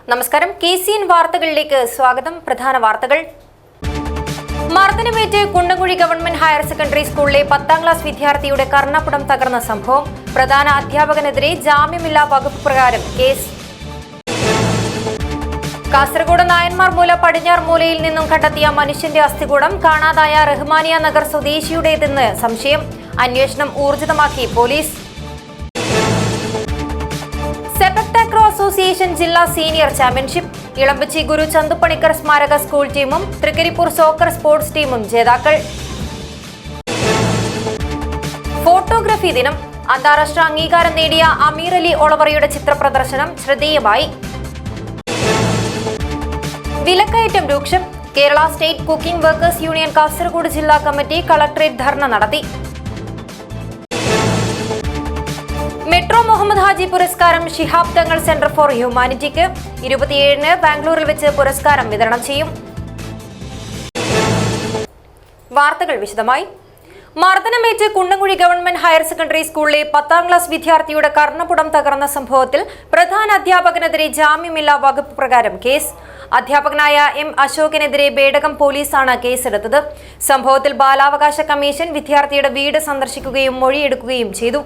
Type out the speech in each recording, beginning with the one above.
നമസ്കാരം. KCN വാർത്തകളിലേക്ക് സ്വാഗതം. പ്രധാന വാർത്തകൾ. മർദ്ദനമേറ്റ് കുണ്ടംകുഴി ഗവൺമെന്റ് ഹയർ സെക്കൻഡറി സ്കൂളിലെ 10ാം ക്ലാസ് വിദ്യാർത്ഥിയുടെ കർണപുടം തകർന്ന സംഭവം. പ്രധാന അധ്യാപകനെതിരെ ജാമ്യമില്ലാ വകുപ്പ് പ്രകാരം കേസ്. കാസർഗോഡ് നായന്മാർമൂല പടിഞ്ഞാർമൂലയിൽ നിന്നും കണ്ടെത്തിയ മനുഷ്യന്റെ അസ്ഥികൂടം കാണാതായ റഹ്മാനിയ നഗർ സ്വദേശിയുടേതെന്ന് സംശയം. അന്വേഷണം ഊർജിതമാക്കി പോലീസ്. സെപക് താക്രോ അസോസിയേഷൻ ജില്ലാ സീനിയർ ചാമ്പ്യൻഷിപ്പ്. ഇളമ്പച്ചി ഗുരു ചന്തുപണിക്കർ സ്മാരക സ്കൂൾ ടീമും തൃക്കരിപ്പൂർ സോക്കർ സ്പോർട്സ് ടീമും ജേതാക്കൾ. ഫോട്ടോഗ്രഫി ദിനം. അന്താരാഷ്ട്ര അംഗീകാരം നേടിയ അമീർ അലി ഒളവറയുടെ ചിത്രപ്രദർശനം ശ്രദ്ധേയമായി. വിലക്കയറ്റം രൂക്ഷം. Kerala state cooking workers union Kasaragod ജില്ലാ കമ്മിറ്റി കളക്ടറേറ്റ് ധർണ നടത്തി. മെട്രോ മുഹമ്മദ് ഹാജി പുരസ്കാരം ഷിഹാബ് തങ്ങൾ സെന്റർ ഫോർ ഹ്യൂമാനിറ്റിക്ക് 27-ന് ബാംഗ്ലൂരിൽ വെച്ച് പുരസ്കാരം വിതരണം ചെയ്യും. വാർത്തകൾ വിശദമായി. മർദ്ദനമേറ്റ് കുണ്ടംകുഴി ഗവൺമെന്റ് ഹയർ സെക്കൻഡറി സ്കൂളിലെ 10ാം ക്ലാസ് വിദ്യാർത്ഥിയുടെ കർണപുടം തകർന്ന സംഭവത്തിൽ പ്രധാന അധ്യാപകനെതിരെ ജാമ്യമില്ലാ വകുപ്പ് പ്രകാരം കേസ്. അധ്യാപകനായ M. അശോകനെതിരെ ബേഡകം പോലീസാണ് കേസെടുത്തത്. സംഭവത്തിൽ ബാലാവകാശ കമ്മീഷൻ വിദ്യാർത്ഥിയുടെ വീട് സന്ദർശിക്കുകയും മൊഴിയെടുക്കുകയും ചെയ്തു.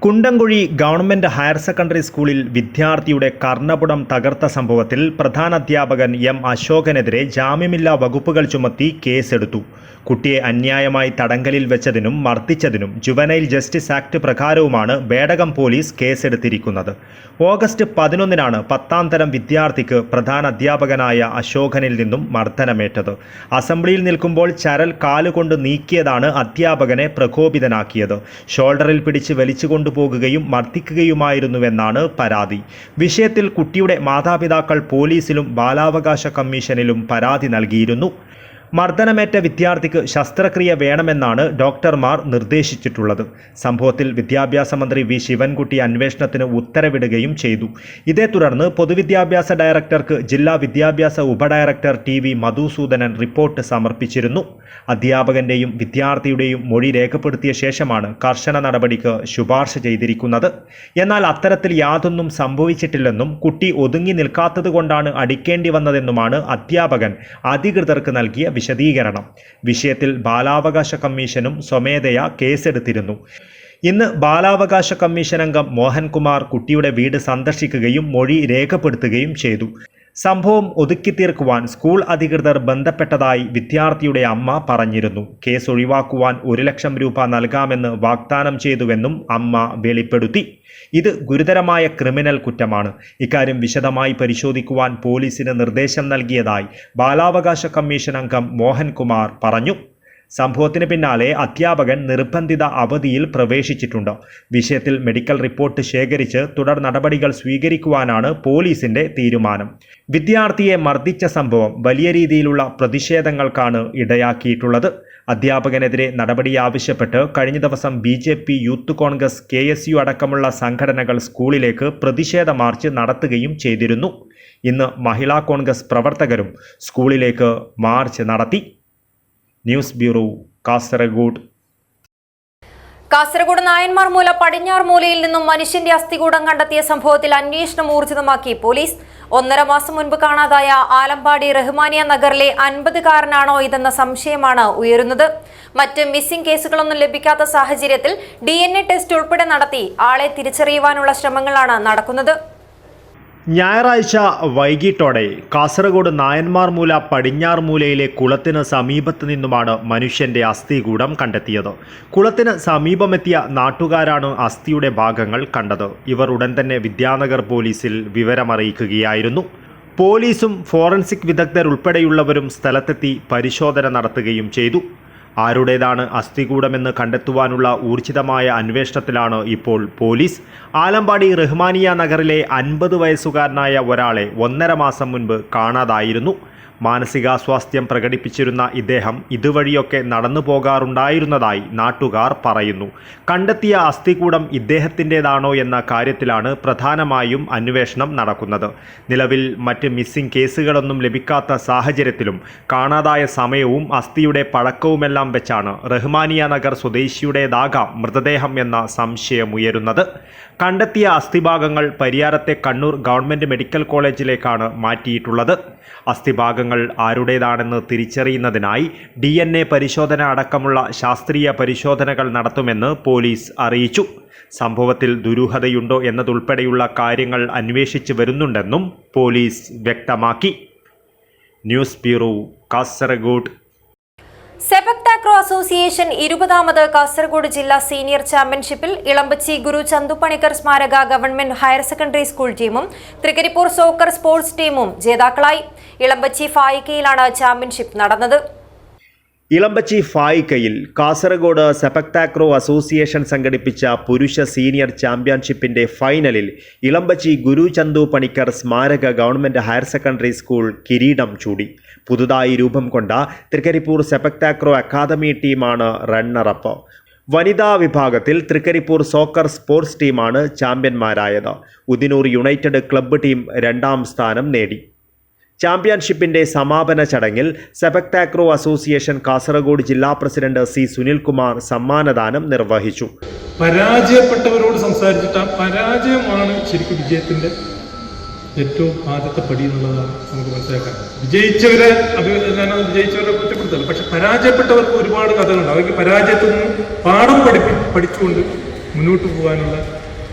കുണ്ടംകുഴി ഗവൺമെന്റ് ഹയർ സെക്കൻഡറി സ്കൂളിൽ വിദ്യാർത്ഥിയുടെ കർണപുടം തകർത്ത സംഭവത്തിൽ പ്രധാനാധ്യാപകൻ M. അശോകനെതിരെ ജാമ്യമില്ലാ വകുപ്പുകൾ ചുമത്തി കേസെടുത്തു. കുട്ടിയെ അന്യായമായി തടങ്കലിൽ വെച്ചതിനും മർദ്ദിച്ചതിനും ജുവനൈൽ ജസ്റ്റിസ് ആക്ട് പ്രകാരവുമാണ് ബേഡകം പോലീസ് കേസെടുത്തിരിക്കുന്നത്. ഓഗസ്റ്റ് 11-നാണ് 10ാം തരം വിദ്യാർത്ഥിക്ക് പ്രധാനാധ്യാപകനായ അശോകനിൽ നിന്നും മർദ്ദനമേറ്റത്. അസംബ്ലിയിൽ നിൽക്കുമ്പോൾ ചരൽ കാലുകൊണ്ട് നീക്കിയതാണ് അധ്യാപകനെ പ്രകോപിതനാക്കിയത്. ഷോൾഡറിൽ പിടിച്ച് വലിച്ചുകൊണ്ടുപോകുകയും മർദ്ദിക്കുകയുമായിരുന്നുവെന്നാണ് പരാതി. വിഷയത്തിൽ കുട്ടിയുടെ മാതാപിതാക്കൾ പോലീസിലും ബാലാവകാശ കമ്മീഷനിലും പരാതി നൽകിയിരുന്നു. മർദ്ദനമേറ്റ വിദ്യാർത്ഥിക്ക് ശസ്ത്രക്രിയ വേണമെന്നാണ് ഡോക്ടർമാർ നിർദ്ദേശിച്ചിട്ടുള്ളത്. സംഭവത്തിൽ വിദ്യാഭ്യാസ മന്ത്രി V. ശിവൻകുട്ടി അന്വേഷണത്തിന് ഉത്തരവിടുകയും ചെയ്തു. ഇതേ തുടർന്ന് പൊതുവിദ്യാഭ്യാസ ഡയറക്ടർക്ക് ജില്ലാ വിദ്യാഭ്യാസ ഉപഡയറക്ടർ TV. മധുസൂദനൻ റിപ്പോർട്ട് സമർപ്പിച്ചിരുന്നു. അധ്യാപകന്റെയും വിദ്യാർത്ഥിയുടെയും മൊഴി രേഖപ്പെടുത്തിയ ശേഷമാണ് കർശന നടപടിക്ക് ശുപാർശ ചെയ്തിരിക്കുന്നത്. എന്നാൽ അത്തരത്തിൽ യാതൊന്നും സംഭവിച്ചിട്ടില്ലെന്നും കുട്ടി ഒതുങ്ങി നിൽക്കാത്തതുകൊണ്ടാണ് അടിക്കേണ്ടി വന്നതെന്നുമാണ് അധ്യാപകൻ അധികൃതർക്ക് നൽകിയ വിശദീകരണം. വിഷയത്തിൽ ബാലാവകാശ കമ്മീഷനും സ്വമേധയാ കേസെടുത്തിരുന്നു. ഇന്ന് ബാലാവകാശ കമ്മീഷൻ അംഗം മോഹൻകുമാർ കുട്ടിയുടെ വീട് സന്ദർശിക്കുകയും മൊഴി രേഖപ്പെടുത്തുകയും ചെയ്തു. സംഭവം ഒതുക്കിത്തീർക്കുവാൻ സ്കൂൾ അധികൃതർ ബന്ധപ്പെട്ടതായി വിദ്യാർത്ഥിയുടെ അമ്മ പറഞ്ഞിരുന്നു. കേസ് ഒഴിവാക്കുവാൻ 1 ലക്ഷം രൂപ നൽകാമെന്ന് വാഗ്ദാനം ചെയ്തുവെന്നും അമ്മ വെളിപ്പെടുത്തി. ഇത് ഗുരുതരമായ ക്രിമിനൽ കുറ്റമാണ്. ഇക്കാര്യം വിശദമായി പരിശോധിക്കുവാൻ പോലീസിന് നിർദ്ദേശം നൽകിയതായി ബാലാവകാശ കമ്മീഷൻ അംഗം മോഹൻകുമാർ പറഞ്ഞു. സംഭവത്തിന് പിന്നാലെ അധ്യാപകൻ നിർബന്ധിത അവധിയിൽ പ്രവേശിച്ചിട്ടുണ്ട്. വിഷയത്തിൽ മെഡിക്കൽ റിപ്പോർട്ട് ശേഖരിച്ച് തുടർ നടപടികൾ സ്വീകരിക്കുവാനാണ് പോലീസിന്റെ തീരുമാനം. വിദ്യാർത്ഥിയെ മർദ്ദിച്ച സംഭവം വലിയ രീതിയിലുള്ള പ്രതിഷേധങ്ങൾക്കാണ് ഇടയാക്കിയിട്ടുള്ളത്. അധ്യാപകനെതിരെ നടപടി ആവശ്യപ്പെട്ട് കഴിഞ്ഞ ദിവസം BJP, യൂത്ത് കോൺഗ്രസ്, KSU അടക്കമുള്ള സംഘടനകൾ സ്കൂളിലേക്ക് പ്രതിഷേധ മാർച്ച് നടത്തുകയും ചെയ്തിരുന്നു. ഇന്ന് മഹിളാ കോൺഗ്രസ് പ്രവർത്തകരും സ്കൂളിലേക്ക് മാർച്ച് നടത്തി. News bureau, Kasaragod. കാസർഗോഡ് നായന്മാർമൂല പടിഞ്ഞാർമൂലയിൽ നിന്നും മനുഷ്യന്റെ അസ്ഥികൂടം കണ്ടെത്തിയ സംഭവത്തിൽ അന്വേഷണം ഊർജിതമാക്കി പോലീസ്. 1.5 മാസം മുൻപ് കാണാതായ ആലമ്പാടി റഹ്മാനിയ നഗറിലെ 50-കാരനാണോ ഇതെന്ന സംശയമാണ് ഉയരുന്നത്. മറ്റ് മിസ്സിംഗ് കേസുകളൊന്നും ലഭിക്കാത്ത സാഹചര്യത്തിൽ DNA ടെസ്റ്റ് ഉൾപ്പെടെ നടത്തി ആളെ തിരിച്ചറിയുവാനുള്ള ശ്രമങ്ങളാണ് നടക്കുന്നത്. ഞായറാഴ്ച വൈകിട്ടോടെ കാസർഗോഡ് നായന്മാർമൂല പടിഞ്ഞാർമൂലയിലെ കുളത്തിന് സമീപത്ത് നിന്നുമാണ് മനുഷ്യന്റെ അസ്ഥികൂടം കണ്ടെത്തിയത്. കുളത്തിന് സമീപമെത്തിയ നാട്ടുകാരാണ് അസ്ഥിയുടെ ഭാഗങ്ങൾ കണ്ടത്. ഇവർ ഉടൻ തന്നെ വിദ്യാനഗർ പോലീസിൽ വിവരമറിയിക്കുകയായിരുന്നു. പോലീസും ഫോറൻസിക് വിദഗ്ധരുൾപ്പെടെയുള്ളവരും സ്ഥലത്തെത്തി പരിശോധന നടത്തുകയും ചെയ്തു. ആരുടേതാണ് അസ്ഥികൂടമെന്ന് കണ്ടെത്തുവാനുള്ള ഊർജിതമായ അന്വേഷണത്തിലാണ് ഇപ്പോൾ പോലീസ്. ആലമ്പാടി റഹ്മാനിയ നഗറിലെ 50 വയസ്സുകാരനായ ഒരാളെ 1.5 മാസം മുൻപ് കാണാതായിരുന്നു. മാനസികാസ്വാസ്ഥ്യം പ്രകടിപ്പിച്ചിരുന്ന ഇദ്ദേഹം ഇതുവഴിയൊക്കെ നടന്നു പോകാറുണ്ടായിരുന്നതായി നാട്ടുകാർ പറയുന്നു. കണ്ടെത്തിയ അസ്ഥികൂടം ഇദ്ദേഹത്തിൻ്റെതാണോ എന്ന കാര്യത്തിലാണ് പ്രധാനമായും അന്വേഷണം നടക്കുന്നത്. നിലവിൽ മറ്റ് മിസ്സിംഗ് കേസുകളൊന്നും ലഭിക്കാത്ത സാഹചര്യത്തിലും കാണാതായ സമയവും അസ്ഥിയുടെ പഴക്കവുമെല്ലാം വെച്ചാണ് റഹ്മാനിയ നഗർ സ്വദേശിയുടേതാകാം മൃതദേഹം എന്ന സംശയമുയരുന്നത്. കണ്ടെത്തിയ അസ്ഥിഭാഗങ്ങൾ പരിയാരത്തെ കണ്ണൂർ ഗവൺമെൻറ് മെഡിക്കൽ കോളേജിലേക്കാണ് മാറ്റിയിട്ടുള്ളത്. അസ്ഥിഭാഗങ്ങൾ ആരുടേതാണെന്ന് തിരിച്ചറിയുന്നതിനായി DNA പരിശോധന അടക്കമുള്ള ശാസ്ത്രീയ പരിശോധനകൾ നടത്തുമെന്ന് പോലീസ് അറിയിച്ചു. സംഭവത്തിൽ ദുരൂഹതയുണ്ടോ എന്നതുൾപ്പെടെയുള്ള കാര്യങ്ങൾ അന്വേഷിച്ചു വരുന്നുണ്ടെന്നും പോലീസ് വ്യക്തമാക്കി. News bureau, Kasaragod. Sepak takraw association 20ാമത് കാസർഗോഡ് ജില്ലാ സീനിയർ ചാമ്പ്യൻഷിപ്പിൽ ഇളമ്പച്ചി ഗുരു ചന്തുപണിക്കർ സ്മാരക ഗവൺമെന്റ് ഹയർ സെക്കൻഡറി സ്കൂൾ ടീമും തൃക്കരിപ്പൂർ സോക്കർ സ്പോർട്സ് ടീമും ജേതാക്കളായി. ഇളമ്പച്ചി ഫായിക്കയിലാണ് ചാമ്പ്യൻഷിപ്പ് നടന്നത്. ഇളമ്പച്ചി ഫായിക്കയിൽ കാസർഗോഡ് സെപക് താക്രോ അസോസിയേഷൻ സംഘടിപ്പിച്ച പുരുഷ സീനിയർ ചാമ്പ്യൻഷിപ്പിന്റെ ഫൈനലിൽ ഇളമ്പച്ചി ഗുരു ചന്തു പണിക്കർ സ്മാരക ഗവൺമെന്റ് ഹയർ സെക്കൻഡറി സ്കൂൾ കിരീടം ചൂടി. പുതുതായി രൂപം കൊണ്ട തൃക്കരിപ്പൂർ സെപക് താക്രോ അക്കാദമി ടീമാണ് റണ്ണറപ്പ്. വനിതാ വിഭാഗത്തിൽ തൃക്കരിപ്പൂർ സോക്കർ സ്പോർട്സ് ടീമാണ് ചാമ്പ്യന്മാരായത്. ഉദിനൂർ യുണൈറ്റഡ് ക്ലബ്ബ് ടീം 2ാം സ്ഥാനം നേടി. ചാമ്പ്യൻഷിപ്പിന്റെ സമാപന ചടങ്ങിൽ സെപക് താക്രോ അസോസിയേഷൻ കാസർഗോഡ് ജില്ലാ പ്രസിഡന്റ് C. സുനിൽകുമാർ സമ്മാനദാനം നിർവഹിച്ചു. പരാജയപ്പെട്ടവരോട് സംസാരിച്ചിട്ട് പരാജയമാണ് ശരിക്കും വിജയത്തിന്റെ ഏറ്റവും ആദ്യത്തെ പടി എന്നുള്ളതാണ് നമുക്ക് മനസ്സിലാക്കാൻ. വിജയിച്ചവരെ കുറ്റപ്പെടുത്തല്ല, പക്ഷെ പരാജയപ്പെട്ടവർക്ക് ഒരുപാട് കഥകളുണ്ട്. അവർക്ക് പരാജയത്തിൽ നിന്ന് പാഠം പഠിച്ചുകൊണ്ട് മുന്നോട്ട് പോകാനുള്ള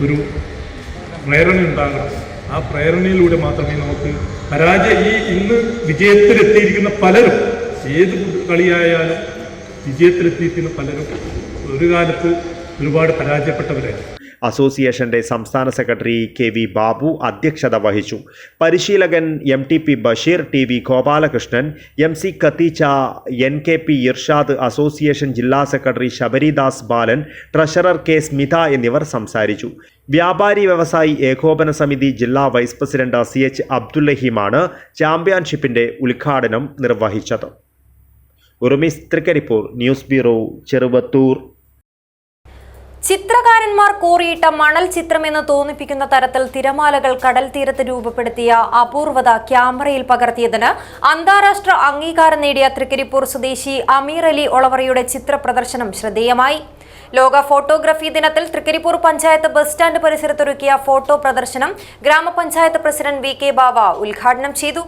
ഒരു പ്രേരണ ഉണ്ടാകണം. ആ പ്രേരണയിലൂടെ മാത്രമേ നമുക്ക് ഇന്ന് വിജയത്തിലെത്തിയിരിക്കുന്ന പലരും, ഏത് കളിയായാലും വിജയത്തിലെത്തിയിരിക്കുന്ന പലരും ഒരു കാലത്ത് ഒരുപാട് പരാജയപ്പെട്ടവരായിരുന്നു. അസോസിയേഷന്റെ സംസ്ഥാന സെക്രട്ടറി KV ബാബു അധ്യക്ഷത വഹിച്ചു. പരിശീലകൻ MTP Basheer, TV Gopalakrishnan, MC കത്തീച്ച, NKP Irshad, association ജില്ലാ സെക്രട്ടറി ശബരിദാസ് ബാലൻ, ട്രഷറർ K. സ്മിത എന്നിവർ സംസാരിച്ചു. വ്യാപാരി വ്യവസായി ഏകോപന സമിതി ജില്ലാ വൈസ് പ്രസിഡന്റ് CH അബ്ദുല്ലഹിമാണ് ചാമ്പ്യൻഷിപ്പിന്റെ ഉദ്ഘാടനം നിർവഹിച്ചത്. ഉറുമിസ്, തൃക്കരിപ്പൂർ. News bureau, Cheruvathur. ചിത്രകാരന്മാർ കോറിയിട്ട മണൽ ചിത്രമെന്ന് തോന്നിപ്പിക്കുന്ന തരത്തിൽ തിരമാലകൾ കടൽ തീരത്ത് രൂപപ്പെടുത്തിയ അപൂർവത ക്യാമറയിൽ പകർത്തിയതിന് അന്താരാഷ്ട്ര അംഗീകാരം നേടിയ തൃക്കരിപ്പൂർ സ്വദേശി അമീർ അലി ഒളവറയുടെ ചിത്ര പ്രദർശനം ശ്രദ്ധേയമായി. ലോക ഫോട്ടോഗ്രഫി ദിനത്തിൽ തൃക്കരിപ്പൂർ പഞ്ചായത്ത് ബസ് സ്റ്റാൻഡ് പരിസരത്തൊരുക്കിയ ഫോട്ടോ പ്രദർശനം ഗ്രാമപഞ്ചായത്ത് പ്രസിഡന്റ് VK ബാവ ഉദ്ഘാടനം ചെയ്തു.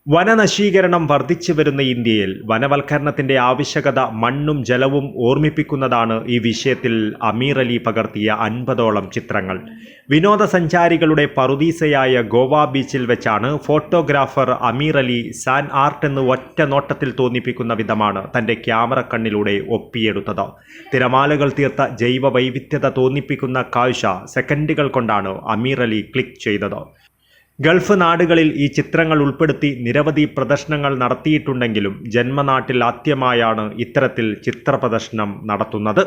വനനശീകരണം വർദ്ധിച്ചു വരുന്ന ഇന്ത്യയിൽ വനവൽക്കരണത്തിന്റെ ആവശ്യകത മണ്ണും ജലവും ഓർമ്മിപ്പിക്കുന്നതാണ് ഈ വിഷയത്തിൽ അമീർ അലി പകർത്തിയ 50ഓളം ചിത്രങ്ങൾ. വിനോദസഞ്ചാരികളുടെ പറുദീസയായ ഗോവ ബീച്ചിൽ വെച്ചാണ് ഫോട്ടോഗ്രാഫർ അമീർ അലി സാൻ ആർട്ട് എന്ന് ഒറ്റ നോട്ടത്തിൽ തോന്നിപ്പിക്കുന്ന വിധമാണ് തൻ്റെ ക്യാമറ കണ്ണിലൂടെ ഒപ്പിയെടുത്തത്. തിരമാലകൾ തീർത്ത ജൈവ വൈവിധ്യത തോന്നിപ്പിക്കുന്ന കാഴ്ച സെക്കൻഡുകൾ കൊണ്ടാണ് അമീർ അലി ക്ലിക്ക് ചെയ്തത്. ഗൾഫ് നാടുകളിൽ ഈ ചിത്രങ്ങൾ ഉൾപ്പെടുത്തി നിരവധി പ്രദർശനങ്ങൾ നടത്തിയിട്ടുണ്ടെങ്കിലും ജന്മനാട്ടിൽ ആദ്യമായാണ് ഇത്തരത്തിൽ ചിത്ര പ്രദർശനം നടത്തുന്നത്.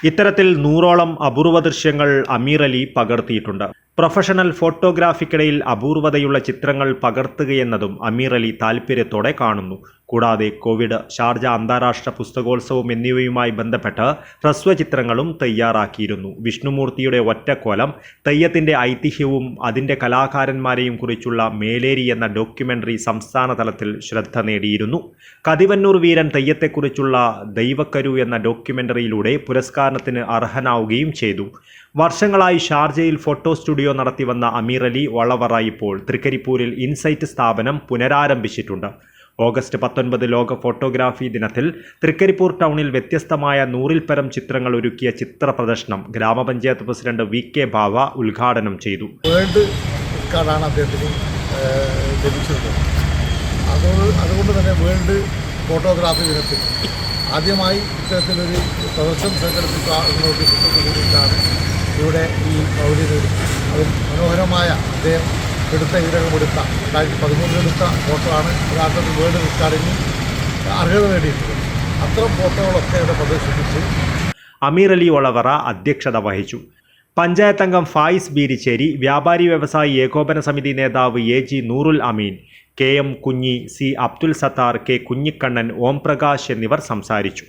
ഇത്തരത്തിൽ 100ഓളം അപൂർവ ദൃശ്യങ്ങൾ അമീർ അലി പകർത്തിയിട്ടുണ്ട്. പ്രൊഫഷണൽ ഫോട്ടോഗ്രാഫിക്കിടയിൽ അപൂർവതയുള്ള ചിത്രങ്ങൾ പകർത്തുകയെന്നതും അമീർ അലി താൽപ്പര്യത്തോടെ കാണുന്നു. കൂടാതെ കോവിഡ്, ഷാർജ അന്താരാഷ്ട്ര പുസ്തകോത്സവം എന്നിവയുമായി ബന്ധപ്പെട്ട് ഹ്രസ്വചിത്രങ്ങളും തയ്യാറാക്കിയിരുന്നു. വിഷ്ണുമൂർത്തിയുടെ ഒറ്റക്കോലം, തെയ്യത്തിൻ്റെ ഐതിഹ്യവും അതിൻ്റെ കലാകാരന്മാരെയും കുറിച്ചുള്ള മേലേരി എന്ന ഡോക്യുമെൻ്ററി സംസ്ഥാന തലത്തിൽ ശ്രദ്ധ നേടിയിരുന്നു. കതിവന്നൂർ വീരൻ തെയ്യത്തെക്കുറിച്ചുള്ള ദൈവക്കരു എന്ന ഡോക്യുമെൻ്ററിയിലൂടെ പുരസ്കാരത്തിന് അർഹനാവുകയും ചെയ്തു. വർഷങ്ങളായി ഷാർജയിൽ ഫോട്ടോ സ്റ്റുഡിയോ നടത്തിവന്ന അമീർ അലി ഒളവറ ഇപ്പോൾ തൃക്കരിപ്പൂരിൽ ഇൻസൈറ്റ് സ്ഥാപനം പുനരാരംഭിച്ചിട്ടുണ്ട്. ഓഗസ്റ്റ് 19 ലോക ഫോട്ടോഗ്രാഫി ദിനത്തിൽ തൃക്കരിപ്പൂർ ടൗണിൽ വ്യത്യസ്തമായ 100ൽ പരം ചിത്രങ്ങൾ ഒരുക്കിയ ചിത്ര പ്രദർശനം ഗ്രാമപഞ്ചായത്ത് പ്രസിഡന്റ് VK ബാവ ഉദ്ഘാടനം ചെയ്തു. വേൾഡ് റെക്കോർഡാണ് അദ്ദേഹത്തിന് ലഭിച്ചത്. അതുകൊണ്ട് തന്നെ വേൾഡ് ഫോട്ടോഗ്രാഫി ദിനത്തിൽ ആദ്യമായി ഇത്തരത്തിലൊരു പ്രദർശനം സംഘടിപ്പിക്കാണ് ഇവിടെ ഈ പൗരന് അതിൽ മനോഹരമായ അദ്ദേഹം ഈരകമെടുത്ത 2013 എടുത്ത ഫോട്ടോ ആണ് യഥാർത്ഥത്തിൽ വേൾഡ് റെക്കോർഡിന് അർഹത നേടിയിട്ടുള്ളത്. അത്തരം ഫോട്ടോകളൊക്കെ ഇവിടെ പ്രദർശിപ്പിച്ച് അമീർ അലി ഒളവറ അധ്യക്ഷത വഹിച്ചു. പഞ്ചായത്ത് അംഗം ഫായിസ് ബീരിച്ചേരി, വ്യാപാരി വ്യവസായി ഏകോപന സമിതി നേതാവ് AG നൂറുൽ അമീൻ, KM കുഞ്ഞി, C. അബ്ദുൽ സത്താർ, K. കുഞ്ഞിക്കണ്ണൻ, ഓം പ്രകാശ് എന്നിവർ സംസാരിച്ചു.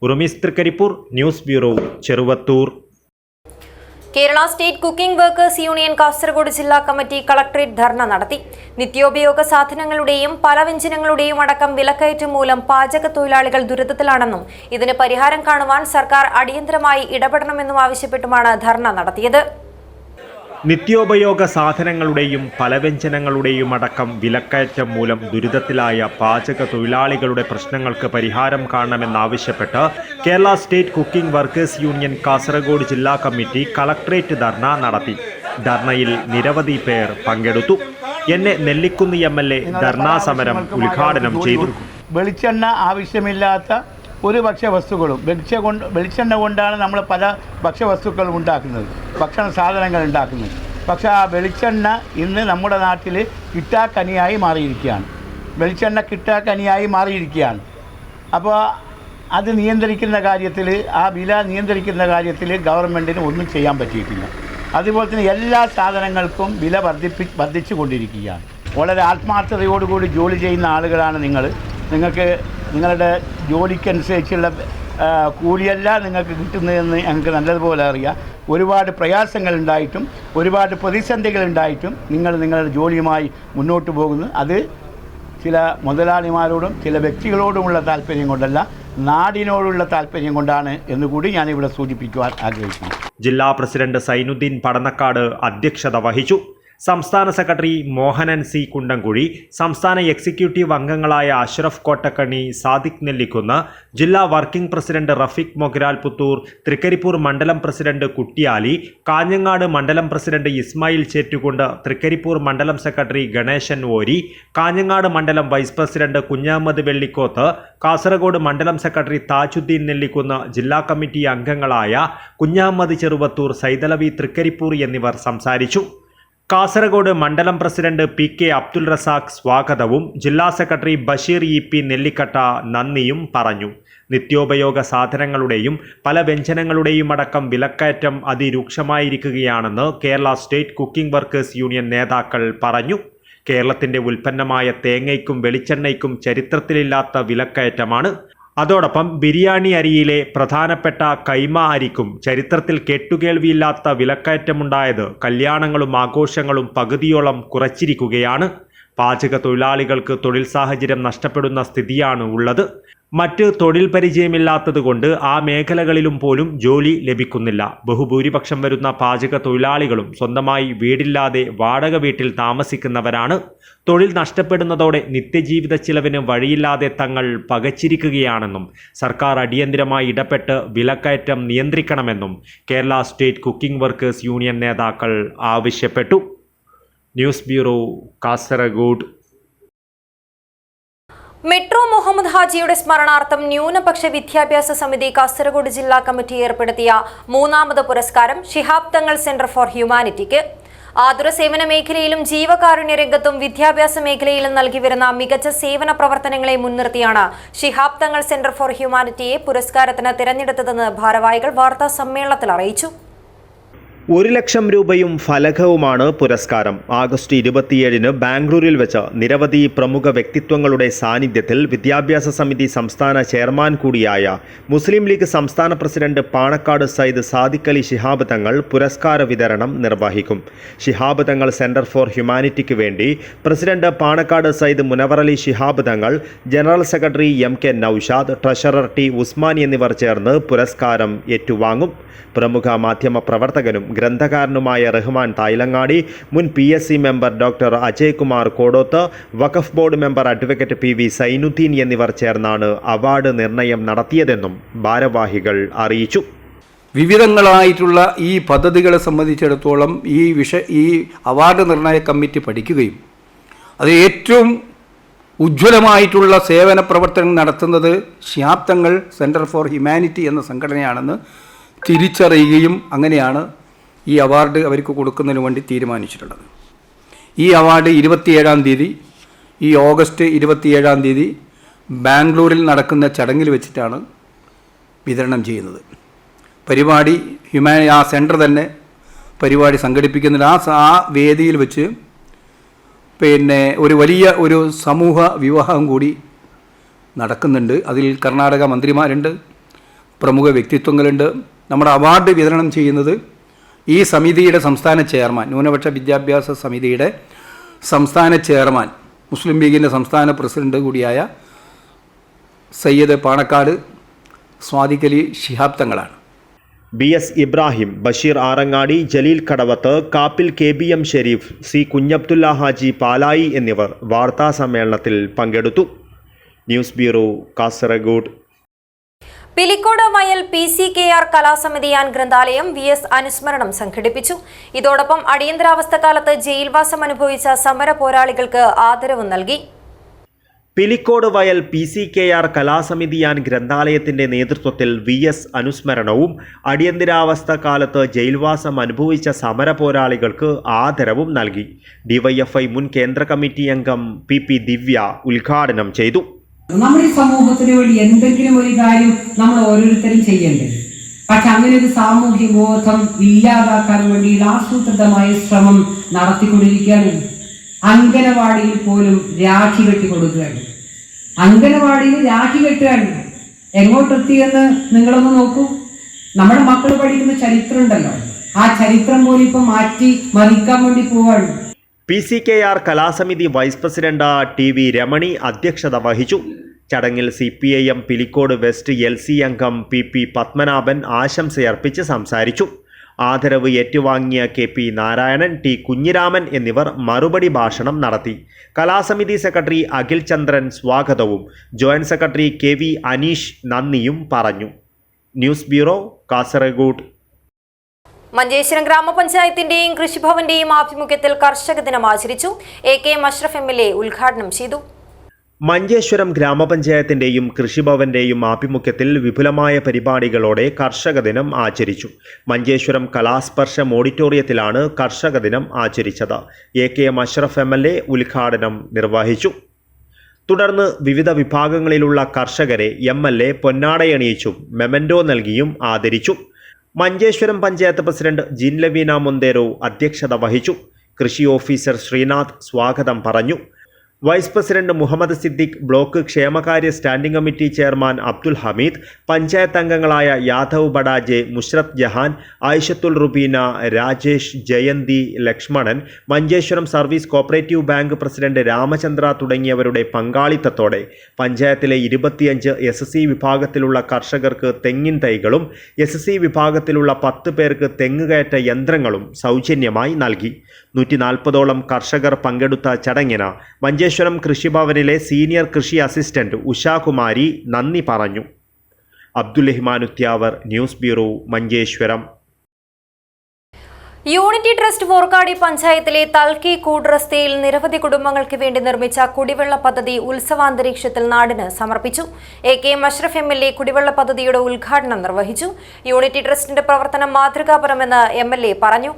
Urumis, Trikaripur. News bureau, Cheruvathur. Kerala state cooking workers union Kasaragod ജില്ലാ കമ്മിറ്റി കളക്ടറേറ്റ് ധർണ നടത്തി. നിത്യോപയോഗ സാധനങ്ങളുടെയും പലവ്യഞ്ജനങ്ങളുടെയും അടക്കം വിലക്കയറ്റം മൂലം പാചക തൊഴിലാളികൾ ദുരിതത്തിലാണെന്നും ഇതിന് പരിഹാരം കാണുവാൻ സർക്കാർ അടിയന്തരമായി ഇടപെടണമെന്നും ആവശ്യപ്പെട്ടുമാണ് ധർണ നടത്തിയത്. നിത്യോപയോഗ സാധനങ്ങളുടെയും പലവ്യഞ്ജനങ്ങളുടെയും അടക്കം വിലക്കയറ്റം മൂലം ദുരിതത്തിലായ പാചക തൊഴിലാളികളുടെ പ്രശ്നങ്ങൾക്ക് പരിഹാരം കാണണമെന്നാവശ്യപ്പെട്ട് Kerala state cooking workers union Kasaragod ജില്ലാ കമ്മിറ്റി കളക്ടറേറ്റ് ധർണ നടത്തി. ധർണയിൽ നിരവധി പേർ പങ്കെടുത്തു. എന്നെ നെല്ലിക്കുന്ന് MLA ധർണാ സമരം ഉദ്ഘാടനം ചെയ്തു. വെളിച്ചെണ്ണ ആവശ്യമില്ലാത്ത ഒരു ഭക്ഷ്യവസ്തുക്കളും വെളിച്ചെണ്ണ കൊണ്ടാണ് നമ്മൾ പല ഭക്ഷ്യവസ്തുക്കളും ഉണ്ടാക്കുന്നത്, ഭക്ഷണ സാധനങ്ങൾ ഉണ്ടാക്കുന്നത്. പക്ഷേ ആ വെളിച്ചെണ്ണ ഇന്ന് നമ്മുടെ നാട്ടിൽ കിട്ടാക്കനിയായി മാറിയിരിക്കുകയാണ്. വെളിച്ചെണ്ണ കിട്ടാക്കനിയായി മാറിയിരിക്കുകയാണ്. അപ്പോൾ അത് നിയന്ത്രിക്കുന്ന കാര്യത്തിൽ, ആ വില നിയന്ത്രിക്കുന്ന കാര്യത്തിൽ ഗവൺമെൻറ്റിന് ഒന്നും ചെയ്യാൻ പറ്റിയിട്ടില്ല. അതുപോലെ തന്നെ എല്ലാ സാധനങ്ങൾക്കും വില വർദ്ധിച്ചു കൊണ്ടിരിക്കുകയാണ്. വളരെ ആത്മാർത്ഥതയോടുകൂടി ജോലി ചെയ്യുന്ന ആളുകളാണ് നിങ്ങൾക്ക് നിങ്ങളുടെ ജോലിക്കനുസരിച്ചുള്ള കൂലിയല്ല നിങ്ങൾക്ക് കിട്ടുന്നതെന്ന് ഞങ്ങൾക്ക് നല്ലതുപോലെ അറിയാം. ഒരുപാട് പ്രയാസങ്ങളുണ്ടായിട്ടും ഒരുപാട് പ്രതിസന്ധികളുണ്ടായിട്ടും നിങ്ങളുടെ ജോലിയുമായി മുന്നോട്ട് പോകുന്നു. അത് ചില മുതലാളിമാരോടും ചില വ്യക്തികളോടുമുള്ള താല്പര്യം കൊണ്ടല്ല, നാടിനോടുള്ള താല്പര്യം കൊണ്ടാണ് എന്നുകൂടി ഞാനിവിടെ സൂചിപ്പിക്കുവാൻ ആഗ്രഹിക്കുന്നു. ജില്ലാ പ്രസിഡന്റ് സൈനുദ്ദീൻ പടന്നക്കാട് അധ്യക്ഷത വഹിച്ചു. സംസ്ഥാന സെക്രട്ടറി മോഹനൻ C. കുണ്ടംകുഴി, സംസ്ഥാന എക്സിക്യൂട്ടീവ് അംഗങ്ങളായ അഷ്റഫ് കോട്ടക്കണ്ണി, സാദിഖ് നെല്ലിക്കുന്ന്, ജില്ലാ വർക്കിംഗ് പ്രസിഡന്റ് റഫീഖ് മൊഗ്രാൽ പുത്തൂർ, തൃക്കരിപ്പൂർ മണ്ഡലം പ്രസിഡന്റ് കുട്ടിയാലി, കാഞ്ഞങ്ങാട് മണ്ഡലം പ്രസിഡന്റ് ഇസ്മായിൽ ചേറ്റുകുണ്ട്, തൃക്കരിപ്പൂർ മണ്ഡലം സെക്രട്ടറി ഗണേശൻ ഓരി, കാഞ്ഞങ്ങാട് മണ്ഡലം വൈസ് പ്രസിഡന്റ് കുഞ്ഞാമത് വെള്ളിക്കോത്ത്, കാസർഗോഡ് മണ്ഡലം സെക്രട്ടറി താജുദ്ദീൻ നെല്ലിക്കുന്ന്, ജില്ലാ കമ്മിറ്റി അംഗങ്ങളായ കുഞ്ഞാമത് ചെറുവത്തൂർ, സൈതലവി തൃക്കരിപ്പൂർ എന്നിവർ സംസാരിച്ചു. കാസർഗോഡ് മണ്ഡലം പ്രസിഡന്റ് PK അബ്ദുൽ റസാഖ് സ്വാഗതവും ജില്ലാ സെക്രട്ടറി ബഷീർ EP നെല്ലിക്കട്ട നന്ദിയും പറഞ്ഞു. നിത്യോപയോഗ സാധനങ്ങളുടെയും പല വ്യഞ്ജനങ്ങളുടെയും അടക്കം വിലക്കയറ്റം അതിരൂക്ഷമായിരിക്കുകയാണെന്ന് Kerala state cooking workers union നേതാക്കൾ പറഞ്ഞു. കേരളത്തിന്റെ ഉൽപ്പന്നമായ തേങ്ങയ്ക്കും വെളിച്ചെണ്ണയ്ക്കും ചരിത്രത്തിലില്ലാത്ത വിലക്കയറ്റമാണ്. അതോടൊപ്പം ബിരിയാണി അരിയിലെ പ്രധാനപ്പെട്ട കൈമ അരിക്കും ചരിത്രത്തിൽ കേട്ടുകേൾവിയില്ലാത്ത വിലക്കയറ്റമുണ്ടായത് കല്യാണങ്ങളും ആഘോഷങ്ങളും പകുതിയോളം കുറച്ചിരിക്കുകയാണ്. പാചക തൊഴിലാളികൾക്ക് തൊഴിൽ സാഹചര്യം നഷ്ടപ്പെടുന്ന സ്ഥിതിയാണ് ഉള്ളത്. മറ്റ് തൊഴിൽ പരിചയമില്ലാത്തതുകൊണ്ട് ആ മേഖലകളിലും പോലും ജോലി ലഭിക്കുന്നില്ല. ബഹുഭൂരിപക്ഷം വരുന്ന പാചക തൊഴിലാളികളും സ്വന്തമായി വീടില്ലാതെ വാടക വീട്ടിൽ താമസിക്കുന്നവരാണ്. തൊഴിൽ നഷ്ടപ്പെടുന്നതോടെ നിത്യജീവിത ചിലവിന് വഴിയില്ലാതെ തങ്ങൾ പകച്ചിരിക്കുകയാണെന്നും സർക്കാർ അടിയന്തരമായി ഇടപെട്ട് വിലക്കയറ്റം നിയന്ത്രിക്കണമെന്നും Kerala state cooking workers union നേതാക്കൾ ആവശ്യപ്പെട്ടു. News bureau, Kasaragod. Metro Muhammad ഹാജിയുടെ സ്മരണാർത്ഥം ന്യൂനപക്ഷ വിദ്യാഭ്യാസ സമിതി കാസർഗോഡ് ജില്ലാ കമ്മിറ്റി ഏർപ്പെടുത്തിയ 3ാമത് പുരസ്കാരം ശിഹാബ് തങ്ങൾ സെന്റർ ഫോർ ഹ്യൂമാനിറ്റിക്ക്. ആതുര സേവന മേഖലയിലും ജീവകാരുണ്യ രംഗത്തും വിദ്യാഭ്യാസ മേഖലയിലും നൽകിവരുന്ന മികച്ച സേവന പ്രവർത്തനങ്ങളെ മുൻനിർത്തിയാണ് ശിഹാബ് തങ്ങൾ സെന്റർ ഫോർ ഹ്യൂമാനിറ്റിയെ പുരസ്കാരത്തിന് തിരഞ്ഞെടുത്തതെന്ന് ഭാരവാഹികൾ വാർത്താ സമ്മേളനത്തിൽ അറിയിച്ചു. 1 ലക്ഷം രൂപയും ഫലകവുമാണ് പുരസ്കാരം. ആഗസ്റ്റ് 27-ന് ബാംഗ്ലൂരിൽ വെച്ച് നിരവധി പ്രമുഖ വ്യക്തിത്വങ്ങളുടെ സാന്നിധ്യത്തിൽ വിദ്യാഭ്യാസ സമിതി സംസ്ഥാന ചെയർമാൻ കൂടിയായ മുസ്ലിം ലീഗ് സംസ്ഥാന പ്രസിഡന്റ് പാണക്കാട് സയ്യിദ് സാദിഖ് അലി ശിഹാബ് തങ്ങൾ പുരസ്കാര വിതരണം നിർവഹിക്കും. ശിഹാബ് തങ്ങൾ സെന്റർ ഫോർ ഹ്യൂമാനിറ്റിക്ക് വേണ്ടി president Panakkad Sayyid Munavvar Ali Shihab Thangal, general secretary MK Naushad, treasurer T Usman എന്നിവർ ചേർന്ന് പുരസ്കാരം ഏറ്റുവാങ്ങും. പ്രമുഖ മാധ്യമ പ്രവർത്തകനും ഗ്രന്ഥകാരനുമായ റഹ്മാൻ തായിലങ്ങാടി, മുൻ PSC member doctor Ajay Kumar Kodoth, Waqf board member advocate PV Zainuddin എന്നിവർ ചേർന്നാണ് അവാർഡ് നിർണയം നടത്തിയതെന്നും ഭാരവാഹികൾ അറിയിച്ചു. വിവിധങ്ങളായിട്ടുള്ള ഈ പദ്ധതികളെ സംബന്ധിച്ചിടത്തോളം ഈ അവാർഡ് നിർണയ കമ്മിറ്റി പഠിക്കുകയും അത് ഏറ്റവും ഉജ്ജ്വലമായിട്ടുള്ള സേവന പ്രവർത്തനം നടത്തുന്നത് Shihab Thangal centre for humanity എന്ന സംഘടനയാണെന്ന് തിരിച്ചറിയുകയും അങ്ങനെയാണ് ഈ അവാർഡ് അവർക്ക് കൊടുക്കുന്നതിന് വേണ്ടി തീരുമാനിച്ചിട്ടുള്ളത്. ഈ അവാർഡ് 27-ാം തീയതി, ഈ ഓഗസ്റ്റ് 27-ാം തീയതി ബാംഗ്ലൂരിൽ നടക്കുന്ന ചടങ്ങിൽ വെച്ചിട്ടാണ് വിതരണം ചെയ്യുന്നത്. പരിപാടി ആ സെൻറ്റർ തന്നെ പരിപാടി സംഘടിപ്പിക്കുന്നുണ്ട്. ആ വേദിയിൽ വെച്ച് ഒരു വലിയ സമൂഹ വിവാഹം കൂടി നടക്കുന്നുണ്ട്. അതിൽ കർണാടക മന്ത്രിമാരുണ്ട്, പ്രമുഖ വ്യക്തിത്വങ്ങളുണ്ട്. നമ്മുടെ അവാർഡ് വിതരണം ചെയ്യുന്നത് ഈ സമിതിയുടെ സംസ്ഥാന ചെയർമാൻ, ന്യൂനപക്ഷ വിദ്യാഭ്യാസ സമിതിയുടെ സംസ്ഥാന ചെയർമാൻ, മുസ്ലിം ലീഗിൻ്റെ സംസ്ഥാന പ്രസിഡന്റ് കൂടിയായ സയ്യിദ് പാണക്കാട് സ്വാദിഖ് അലി ശിഹാബ് തങ്ങളാണ്. BS ഇബ്രാഹിം, ബഷീർ ആറങ്ങാടി, ജലീൽ കടവത്ത്, കാപ്പിൽ KBM ഷെരീഫ്, C കുഞ്ഞബ്ദുല്ല ഹാജി പാലായി എന്നിവർ വാർത്താ സമ്മേളനത്തിൽ പങ്കെടുത്തു. News bureau, Kasaragod. പിലിക്കോട് വയൽ PCKR കലാസമിതി ആൻഡ് ഗ്രന്ഥാലയം VS അനുസ്മരണം സംഘടിപ്പിച്ചു. ഇതോടൊപ്പം അടിയന്തരാവസ്ഥ കാലത്ത് ജയിൽവാസം അനുഭവിച്ച സമര പോരാളികൾക്ക് ആദരവ് നൽകി. പിലിക്കോട് വയൽ PCKR കലാസമിതി ആൻഡ് ഗ്രന്ഥാലയത്തിന്റെ നേതൃത്വത്തിൽ VS അനുസ്മരണവും അടിയന്തരാവസ്ഥ കാലത്ത് ജയിൽവാസം അനുഭവിച്ച സമര പോരാളികൾക്ക് ആദരവും നൽകി. DYFI മുൻ കേന്ദ്ര കമ്മിറ്റി അംഗം PP ദിവ്യ ഉദ്ഘാടനം ചെയ്തു. നമ്മുടെ സമൂഹത്തിന് വേണ്ടി എന്തെങ്കിലും ഒരു കാര്യം നമ്മൾ ഓരോരുത്തരും ചെയ്യണ്ടേ. പക്ഷെ അങ്ങനെ ഒരു സാമൂഹ്യ ബോധം ഇല്ലാതാക്കാൻ വേണ്ടിയുള്ള ആസൂത്രിതമായ ശ്രമം നടത്തിക്കൊണ്ടിരിക്കുകയാണ്. അംഗനവാടിയിൽ പോലും രാഖി കെട്ടിക്കൊടുക്കുകയാണ്. അംഗനവാടിയിൽ രാഖി കെട്ടുകയാണ്. എങ്ങോട്ടെത്തിയെന്ന് നിങ്ങളൊന്ന് നോക്കൂ. നമ്മുടെ മക്കൾ പഠിക്കുന്ന ചരിത്രം ഉണ്ടല്ലോ, ആ ചരിത്രം പോലും ഇപ്പം മാറ്റി മറിക്കാൻ വേണ്ടി പോവാണ്. PCKR കലാസമിതി വൈസ് പ്രസിഡന്റ് TV രമണി അധ്യക്ഷത വഹിച്ചു. ചടങ്ങിൽ CPIM പിലിക്കോട് വെസ്റ്റ് LC അംഗം PP പത്മനാഭൻ ആശംസയർപ്പിച്ച് സംസാരിച്ചു. ആദരവ് ഏറ്റുവാങ്ങിയ KP നാരായണൻ, T കുഞ്ഞിരാമൻ എന്നിവർ മറുപടി ഭാഷണം നടത്തി. കലാസമിതി സെക്രട്ടറി അഖിൽ ചന്ദ്രൻ സ്വാഗതവും ജോയിന്റ് സെക്രട്ടറി KV അനീഷ് നന്ദിയും പറഞ്ഞു. News bureau, Kasaragod. മഞ്ചേശ്വരം ഗ്രാമപഞ്ചായത്തിന്റെയും കൃഷിഭവന്റെയും ആഭിമുഖ്യത്തിൽ കർഷക ദിനം ആചരിച്ചു. AK അഷ്റഫ് MLA ഉദ്ഘാടനം ചെയ്തു. മഞ്ചേശ്വരം ഗ്രാമപഞ്ചായത്തിന്റെയും കൃഷിഭവന്റെയും ആഭിമുഖ്യത്തിൽ വിപുലമായ പരിപാടികളോടെ കർഷക ദിനം ആചരിച്ചു. മഞ്ചേശ്വരം കലാസ്പർശം ഓഡിറ്റോറിയത്തിലാണ് കർഷക ദിനം ആചരിച്ചത്. AK അഷ്റഫ് MLA ഉദ്ഘാടനം നിർവഹിച്ചു. തുടർന്ന് വിവിധ വിഭാഗങ്ങളിലുള്ള കർഷകരെ MLA പൊന്നാടയണിയിച്ചും മെമന്റോ നൽകിയും ആദരിച്ചു. മഞ്ചേശ്വരം പഞ്ചായത്ത് പ്രസിഡന്റ് ജിൻ ലവീന മൊന്തേരോ അധ്യക്ഷത വഹിച്ചു. കൃഷി ഓഫീസർ ശ്രീനാഥ് സ്വാഗതം പറഞ്ഞു. Vice president Muhammad Siddique, block ക്ഷേമകാര്യ standing committee chairman Abdul Hameed, panchayat അംഗങ്ങളായ Yadav Badaje, Mushrath Jahan, Ayishathul Rubeena, Rajesh, Jayanthi, Lakshmanan, Manjeshwaram service cooperative bank president Ramachandra തുടങ്ങിയവരുടെ പങ്കാളിത്തത്തോടെ പഞ്ചായത്തിലെ 25 SSC വിഭാഗത്തിലുള്ള കർഷകർക്ക് തെങ്ങിൻ തൈകളും SSC വിഭാഗത്തിലുള്ള 10 പേർക്ക് തെങ്ങുകയറ്റ യന്ത്രങ്ങളും സൗജന്യമായി നൽകി. 140ഓളം കർഷകർ പങ്കെടുത്ത ചടങ്ങിന് മഞ്ചേശ്വരം കൃഷിഭവനിലെ സീനിയർ കൃഷി അസിസ്റ്റന്റ് ഉഷാകുമാരി നന്ദി പറഞ്ഞു. അബ്ദുൽ റഹ്മാനുത്യാവർ, news bureau, Manjeshwaram. Unity trust Vorkady പഞ്ചായത്തിലെ തൽക്കി കൂട്രസ്തയിൽ നിരവധി കുടുംബങ്ങൾക്ക് വേണ്ടി നിർമ്മിച്ച കുടിവെള്ള പദ്ധതി ഉത്സവാന്തരീക്ഷത്തിൽ നാടിന് സമർപ്പിച്ചു. AK അഷ്റഫ് MLA കുടിവെള്ള പദ്ധതിയുടെ ഉദ്ഘാടനം നിർവഹിച്ചു. യൂണിറ്റി ട്രസ്റ്റിന്റെ പ്രവർത്തനം മാതൃകാപരമെന്ന് MLA പറഞ്ഞു.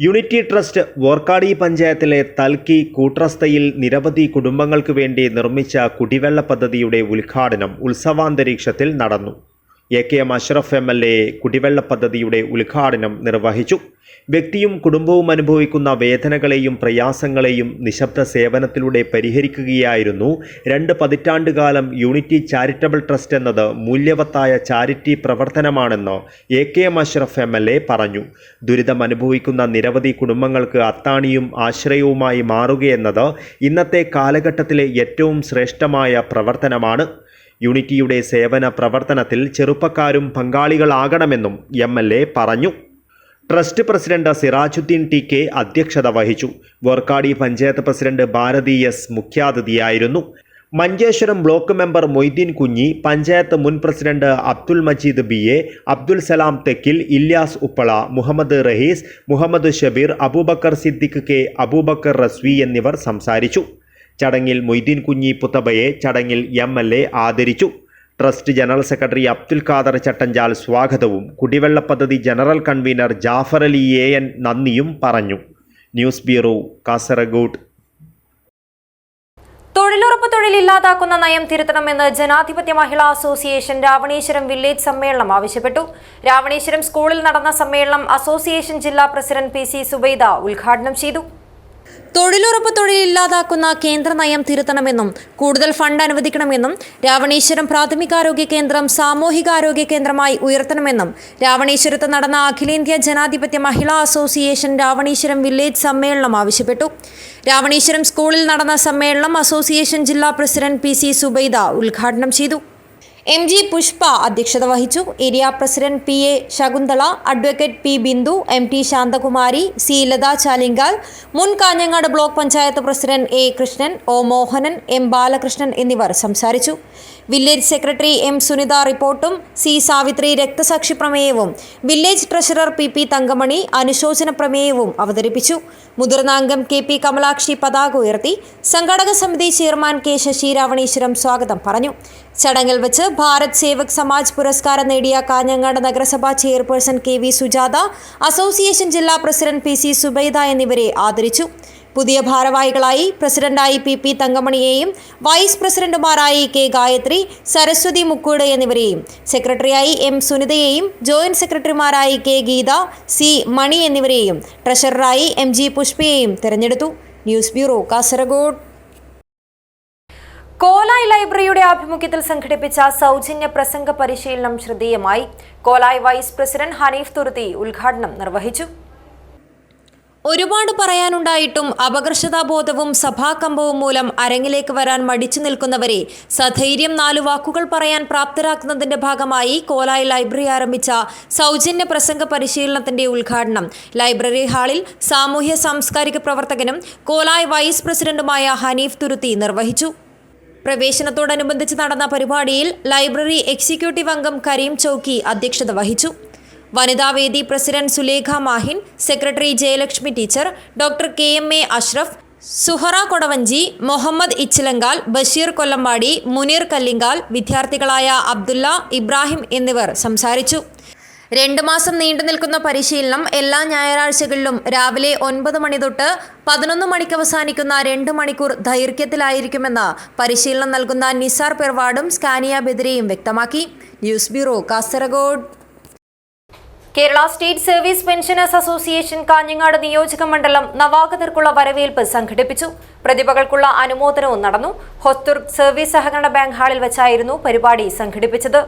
യൂണിറ്റി ട്രസ്റ്റ് വോർക്കാടി പഞ്ചായത്തിലെ തൽക്കി കൂട്രസ്തയിൽ നിരവധി കുടുംബങ്ങൾക്ക് വേണ്ടി നിർമ്മിച്ച കുടിവെള്ള പദ്ധതിയുടെ ഉദ്ഘാടനം ഉത്സവാന്തരീക്ഷത്തിൽ നടന്നു. AK അഷ്റഫ് MLA കുടിവെള്ള പദ്ധതിയുടെ ഉദ്ഘാടനം നിർവഹിച്ചു. വ്യക്തിയും കുടുംബവും അനുഭവിക്കുന്ന വേദനകളെയും പ്രയാസങ്ങളെയും നിശബ്ദ സേവനത്തിലൂടെ പരിഹരിക്കുകയായിരുന്നു 2 പതിറ്റാണ്ടുകാലം യൂണിറ്റി ചാരിറ്റബിൾ ട്രസ്റ്റ് എന്നത് മൂല്യവത്തായ ചാരിറ്റി പ്രവർത്തനമാണെന്ന് AK അഷ്റഫ് MLA പറഞ്ഞു. ദുരിതം അനുഭവിക്കുന്ന നിരവധി കുടുംബങ്ങൾക്ക് അത്താണിയും ആശ്രയവുമായി മാറുകയെന്നത് ഇന്നത്തെ കാലഘട്ടത്തിലെ ഏറ്റവും ശ്രേഷ്ഠമായ പ്രവർത്തനമാണ്. യൂണിറ്റിയുടെ സേവന പ്രവർത്തനത്തിൽ ചെറുപ്പക്കാരും പങ്കാളികളാകണമെന്നും MLA പറഞ്ഞു. ട്രസ്റ്റ് പ്രസിഡന്റ് സിറാജുദ്ദീൻ TK അധ്യക്ഷത വഹിച്ചു. വോർക്കാടി പഞ്ചായത്ത് പ്രസിഡന്റ് ഭാരതി S മുഖ്യാതിഥിയായിരുന്നു. മഞ്ചേശ്വരം ബ്ലോക്ക് മെമ്പർ മൊയ്തീൻ കുഞ്ഞി, പഞ്ചായത്ത് മുൻ president Abdul Majeed BA, Abdul Salam Thekkil, Ilyas Uppala, Muhammad Raheez, Muhammad Shabeer, Aboobacker Siddique K, Aboobacker Raswi എന്നിവർ സംസാരിച്ചു. ചടങ്ങിൽ മൊയ്തീൻ കുഞ്ഞി പുത്തബയെ ചടങ്ങിൽ MLA ആദരിച്ചു. Trust general secretary Abdul Khader Chattanchal സ്വാഗതവും കുടിവെള്ള പദ്ധതി general convener Jafar Ali AN നന്ദിയും പറഞ്ഞു. News bureau, Kasaragod. തൊഴിലുറപ്പ് തൊഴിൽ ഇല്ലാതാക്കുന്ന നയം തിരുത്തണമെന്ന് ജനാധിപത്യ മഹിളാ അസോസിയേഷൻ രാവണേശ്വരം വില്ലേജ് സമ്മേളനം ആവശ്യപ്പെട്ടു. രാവണേശ്വരം സ്കൂളിൽ നടന്ന സമ്മേളനം അസോസിയേഷൻ ജില്ലാ പ്രസിഡന്റ് PC സുബൈദ ഉദ്ഘാടനം ചെയ്തു. തൊഴിലുറപ്പ് തൊഴിലില്ലാതാക്കുന്ന കേന്ദ്ര നയം തിരുത്തണമെന്നും കൂടുതൽ ഫണ്ട് അനുവദിക്കണമെന്നും രാവണീശ്വരം പ്രാഥമികാരോഗ്യ കേന്ദ്രം സാമൂഹികാരോഗ്യ കേന്ദ്രമായി ഉയർത്തണമെന്നും രാവണീശ്വരത്ത് നടന്ന അഖിലേന്ത്യാ ജനാധിപത്യ മഹിളാ അസോസിയേഷൻ രാവണീശ്വരം വില്ലേജ് സമ്മേളനം ആവശ്യപ്പെട്ടു. രാവണീശ്വരം സ്കൂളിൽ നടന്ന സമ്മേളനം അസോസിയേഷൻ ജില്ലാ പ്രസിഡന്റ് പി സി സുബൈദ ഉദ്ഘാടനം ചെയ്തു. എം ജി പുഷ്പ അധ്യക്ഷത വഹിച്ചു. Area president P A Sakunthala, advocate P Bindu, M T Santhakumari, C Latha Chalingal, മുൻ Kanhangad block panchayat president A Krishnan, O Mohanan, M Balakrishnan എന്നിവർ സംസാരിച്ചു. വില്ലേജ് സെക്രട്ടറി എം സുനിത റിപ്പോർട്ടും സി സാവിത്രി രക്തസാക്ഷി പ്രമേയവും village treasurer P P Thankamani അനുശോചന പ്രമേയവും അവതരിപ്പിച്ചു. മുതിർന്ന അംഗം കെ പി കമലാക്ഷി പതാക ഉയർത്തി. സംഘാടക സമിതി ചെയർമാൻ കെ ശശി രാവണീശ്വരം സ്വാഗതം പറഞ്ഞു. ചടങ്ങിൽ വെച്ച് ഭാരത് സേവക് സമാജ് പുരസ്കാരം നേടിയ കാഞ്ഞങ്ങാട് നഗരസഭാ chairperson K V Sujatha, association ജില്ലാ പ്രസിഡന്റ് പി സി സുബൈദ എന്നിവരെ ആദരിച്ചു. പുതിയ ഭാരവാഹികളായി പ്രസിഡന്റായി പി പി തങ്കമണിയെയും വൈസ് പ്രസിഡന്റുമാരായി കെ ഗായത്രി, സരസ്വതി മുക്കൂട് എന്നിവരെയും, സെക്രട്ടറിയായി എം സുനിതയെയും ജോയിന്റ് സെക്രട്ടറിമാരായി കെ ഗീത, സി മണി എന്നിവരെയും ട്രഷററായി എം ജി പുഷ്പയെയും തെരഞ്ഞെടുത്തു. News bureau, Kasaragod. കോലായ് ലൈബ്രറിയുടെ ആഭിമുഖ്യത്തിൽ സംഘടിപ്പിച്ച സൗജന്യ പ്രസംഗ പരിശീലനം ശ്രദ്ധേയമായി. കോലായ് വൈസ് പ്രസിഡന്റ് ഹനീഫ് തുർത്തി ഉദ്ഘാടനം നിർവഹിച്ചു. ഒരുപാട് പറയാനുണ്ടായിട്ടും അപകർഷതാബോധവും സഭാകമ്പവും മൂലം അരങ്ങിലേക്ക് വരാൻ മടിച്ചു നിൽക്കുന്നവരെ സധൈര്യം 4 വാക്കുകൾ പറയാൻ പ്രാപ്തരാക്കുന്നതിന്റെ ഭാഗമായി കോലായ് ലൈബ്രറി ആരംഭിച്ച സൗജന്യ പ്രസംഗ പരിശീലനത്തിന്റെ ഉദ്ഘാടനം ലൈബ്രറി ഹാളിൽ സാമൂഹ്യ സാംസ്കാരിക പ്രവർത്തകനും കോലായ് വൈസ് പ്രസിഡന്റുമായ ഹനീഫ് തുരുത്തി നിർവഹിച്ചു. പ്രവേശനത്തോടനുബന്ധിച്ച് നടന്ന പരിപാടിയിൽ ലൈബ്രറി എക്സിക്യൂട്ടീവ് അംഗം കരീം ചൌക്കി അധ്യക്ഷത വഹിച്ചു. വനിതാവേദി president Sulekha Mahin, secretary Jayalakshmi teacher, doctor K M A Ashraf, Suhara Kodavanchi, Muhammad Ichilangal, Basheer Kollampady, Muneer Kallingal, വിദ്യാർത്ഥികളായ അബ്ദുള്ള, ഇബ്രാഹിം എന്നിവർ സംസാരിച്ചു. 2 മാസം നീണ്ടു നിൽക്കുന്ന പരിശീലനം എല്ലാ ഞായറാഴ്ചകളിലും രാവിലെ 9 മണി തൊട്ട് 11 മണിക്ക് അവസാനിക്കുന്ന 2 മണിക്കൂർ ദൈർഘ്യത്തിലായിരിക്കുമെന്ന് പരിശീലനം നൽകുന്ന നിസാർ പെർവാഡും സ്കാനിയ ബെദ്രയും വ്യക്തമാക്കി. News bureau, Kasaragod. Kerala state service pensioners association Kanhangad നിയോജക മണ്ഡലം നവാഗതർക്കുള്ള വരവേൽപ്പ് സംഘടിപ്പിച്ചു. പ്രതിഭകൾക്കുള്ള അനുമോദനവും നടന്നു. ഹൊസ്തുർ സർവീസ് സഹകരണ ബാങ്ക് ഹാളിൽ വെച്ചായിരുന്നു പരിപാടി സംഘടിപ്പിച്ചത്.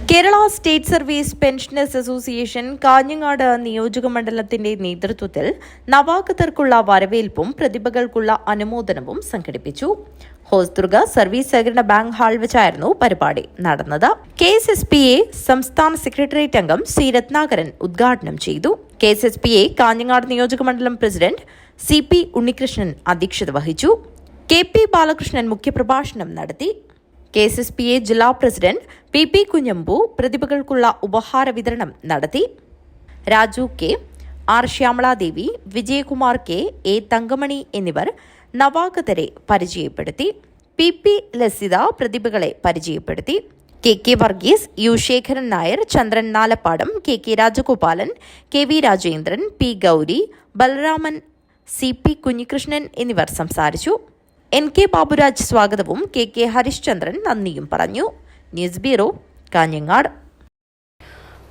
Kerala state service pensioners association Kanhangad നിയോജക മണ്ഡലത്തിന്റെ നേതൃത്വത്തിൽ നവാഗതർക്കുള്ള വരവേൽപ്പും പ്രതിഭകൾക്കുള്ള അനുമോദനവും സംഘടിപ്പിച്ചു. ഹോസ്ദുർഗ സർവീസ് സഹകരണ ബാങ്ക് ഹാൾ വെച്ചായിരുന്നു പരിപാടി നടന്നത്. KSSPA സംസ്ഥാന സെക്രട്ടേറിയറ്റ് അംഗം സി രത്നാകരൻ ഉദ്ഘാടനം ചെയ്തു. KSSPA കാഞ്ഞങ്ങാട് നിയോജക മണ്ഡലം പ്രസിഡന്റ് CP ഉണ്ണികൃഷ്ണൻ അധ്യക്ഷത വഹിച്ചു. KP ബാലകൃഷ്ണൻ മുഖ്യപ്രഭാഷണം നടത്തി. KSSPA ജില്ലാ പ്രസിഡന്റ് PP കുഞ്ഞമ്പു പ്രതിഭകൾക്കുള്ള ഉപഹാര വിതരണം നടത്തി. Raju K, R Shyamala Devi, Vijayakumar K, A Thankamani എന്നിവർ നവാഗതരെ പരിചയപ്പെടുത്തി. PP ലസിത പ്രതിഭകളെ പരിചയപ്പെടുത്തി. KK വർഗീസ്, U ശേഖരൻ നായർ, ചന്ദ്രൻ Nalappadam, KK Rajagopalan, KV Rajendran, P Gauri, Balaraman, CP Kunhikrishnan എന്നിവർ സംസാരിച്ചു. NK ബാബുരാജ് സ്വാഗതവും KK ഹരിശ്ചന്ദ്രൻ നന്ദിയും പറഞ്ഞു. News bureau, Kanhangad.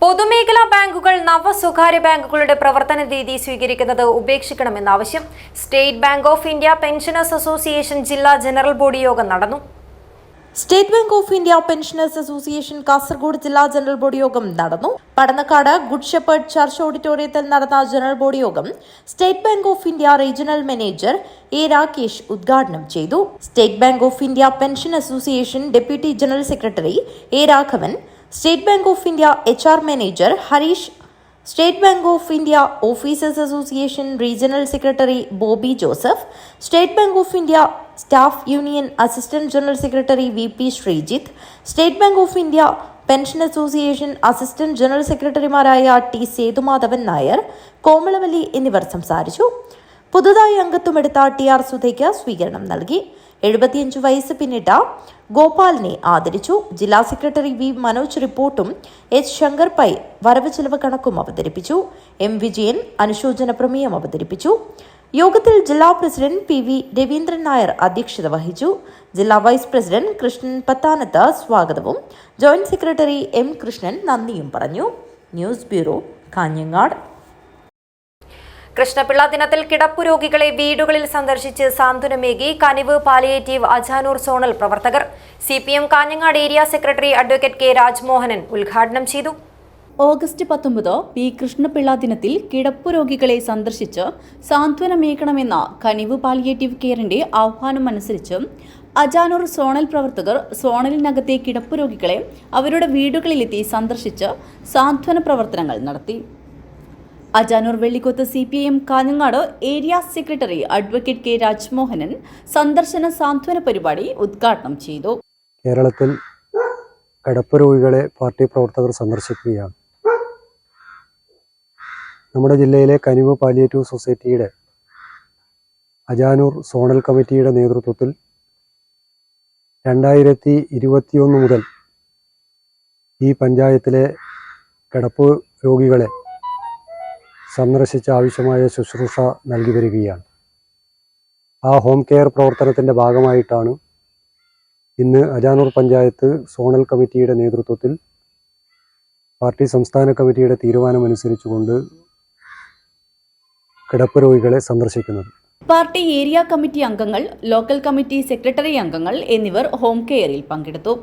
പൊതുമേഖലാ ബാങ്കുകൾ സ്വകാര്യ ബാങ്കുകളുടെ പ്രവർത്തന രീതി സ്വീകരിക്കുന്നത് ഉപേക്ഷിക്കണമെന്ന ആവശ്യം state bank of India pensioners association ജില്ലാ ജനറൽ ബോഡി യോഗം നടന്നു. State bank of India pensioners association Kasaragod ജില്ലാ ജനറൽ ബോഡി യോഗം നടന്നു. പടന്നക്കാട് ഗുഡ് ഷെപ്പേർഡ് ചർച്ച് ഓഡിറ്റോറിയത്തിൽ നടന്ന ജനറൽ ബോഡി യോഗം state bank of India regional manager A Rakesh ഉദ്ഘാടനം ചെയ്തു. State bank of India pension association deputy general secretary A Raghavan, state bank of India HR manager Harish, state bank of India officers association regional secretary Bobby Joseph, state bank of India staff union assistant general secretary VP Sreejith, state bank of India pension association assistant general സെക്രട്ടറിമാരായ T Sethumadhavan Nair, Komalavalli എന്നിവർ സംസാരിച്ചു. പുതുതായി അംഗത്വമെടുത്ത TR സുധയ്ക്ക് സ്വീകരണം നൽകി. 75 വയസ്സ് പിന്നിട്ട ഗോപാലിനെ ആദരിച്ചു. ജില്ലാ സെക്രട്ടറി V മനോജ് റിപ്പോർട്ടും H ശങ്കർ പൈ വരവ് ചെലവ് കണക്കും അവതരിപ്പിച്ചു. M വിജയൻ അനുശോചന പ്രമേയം അവതരിപ്പിച്ചു. യോഗത്തിൽ ജില്ലാ പ്രസിഡന്റ് PV രവീന്ദ്രൻ നായർ അധ്യക്ഷത വഹിച്ചു. ജില്ലാ വൈസ് പ്രസിഡന്റ് കൃഷ്ണൻ പത്താനത്ത് സ്വാഗതവും ജോയിന്റ് സെക്രട്ടറി M കൃഷ്ണൻ നന്ദിയും പറഞ്ഞു. News bureau, Kanhangad. കൃഷ്ണപിള്ള ദിനത്തിൽ കിടപ്പു രോഗികളെ വീടുകളിൽ സന്ദർശിച്ച് സാന്ത്വനമേകി കനിവ് പാലിയേറ്റീവ് അജാനൂർ സോണൽ പ്രവർത്തകർ. CPM Kanhangad area secretary advocate K Rajmohanan ഉദ്ഘാടനം ചെയ്തു. ഓഗസ്റ്റ് 19 പി കൃഷ്ണപിള്ള ദിനത്തിൽ കിടപ്പു രോഗികളെ സന്ദർശിച്ച് സാന്ത്വനമേകണമെന്ന കനിവ് പാലിയേറ്റീവ് കെയറിന്റെ ആഹ്വാനം അനുസരിച്ച് അജാനൂർ സോണൽ പ്രവർത്തകർ സോണലിനകത്തെ കിടപ്പു രോഗികളെ അവരുടെ വീടുകളിലെത്തി സന്ദർശിച്ച് സാന്ത്വന പ്രവർത്തനങ്ങൾ നടത്തി. Ajanur Vellikkoth CPM Kanhangad area secretary advocate K Rajmohanan സന്ദർശന സാന്ത്വന പരിപാടി ഉദ്ഘാടനം ചെയ്തു. കേരളത്തിൽ കിടപ്പ് രോഗികളെ പാർട്ടി പ്രവർത്തകർ സന്ദർശിക്കുകയാണ്. നമ്മുടെ ജില്ലയിലെ കനിവ് പാലിയേറ്റീവ് സൊസൈറ്റിയുടെ അജാനൂർ സോണൽ കമ്മിറ്റിയുടെ നേതൃത്വത്തിൽ 2021 മുതൽ ഈ പഞ്ചായത്തിലെ കിടപ്പ് രോഗികളെ സന്ദർശിച്ച് ആവശ്യമായ ശുശ്രൂഷ നൽകി വരികയാണ്. ആ ഹോം കെയർ പ്രവർത്തനത്തിൻ്റെ ഭാഗമായിട്ടാണ് ഇന്ന് അജാനൂർ പഞ്ചായത്ത് സോണൽ കമ്മിറ്റിയുടെ നേതൃത്വത്തിൽ പാർട്ടി സംസ്ഥാന കമ്മിറ്റിയുടെ തീരുമാനമനുസരിച്ചുകൊണ്ട് കിടപ്പ് രോഗികളെ സന്ദർശിക്കുന്നത്. പാർട്ടി ഏരിയ കമ്മിറ്റി അംഗങ്ങൾ, ലോക്കൽ കമ്മിറ്റി സെക്രട്ടറി അംഗങ്ങൾ എന്നിവർ ഹോം കെയറിൽ പങ്കെടുത്തു.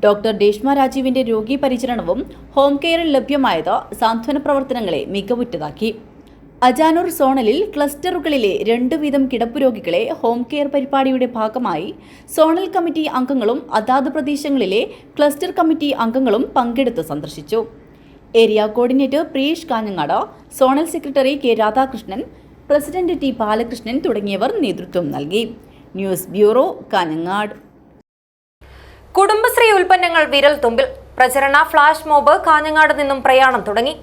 ഡോക്ടർ രേഷ്മ രാജീവിന്റെ രോഗി പരിചരണവും ഹോം കെയറിൽ ലഭ്യമായത് സാന്ത്വന പ്രവർത്തനങ്ങളെ മികവുറ്റതാക്കി. അജാനൂർ സോണലിൽ ക്ലസ്റ്ററുകളിലെ 2 വീതം കിടപ്പു രോഗികളെ ഹോം കെയർ പരിപാടിയുടെ ഭാഗമായി സോണൽ കമ്മിറ്റി അംഗങ്ങളും അതാത് പ്രദേശങ്ങളിലെ ക്ലസ്റ്റർ കമ്മിറ്റി അംഗങ്ങളും പങ്കെടുത്ത് സന്ദർശിച്ചു. Area coordinator Priyesh Kanhangad, zonal secretary K Radhakrishnan, president T Balakrishnan തുടങ്ങിയവർ നേതൃത്വം നൽകി. News bureau, Kanhangad. കുടുംബശ്രീ ഉൽപ്പന്നങ്ങൾ വിരൽ തുമ്പിൽ. പ്രചരണ ഫ്ലാഷ് മോബ് കാഞ്ഞങ്ങാട് നിന്നും പ്രയാണം തുടങ്ങി.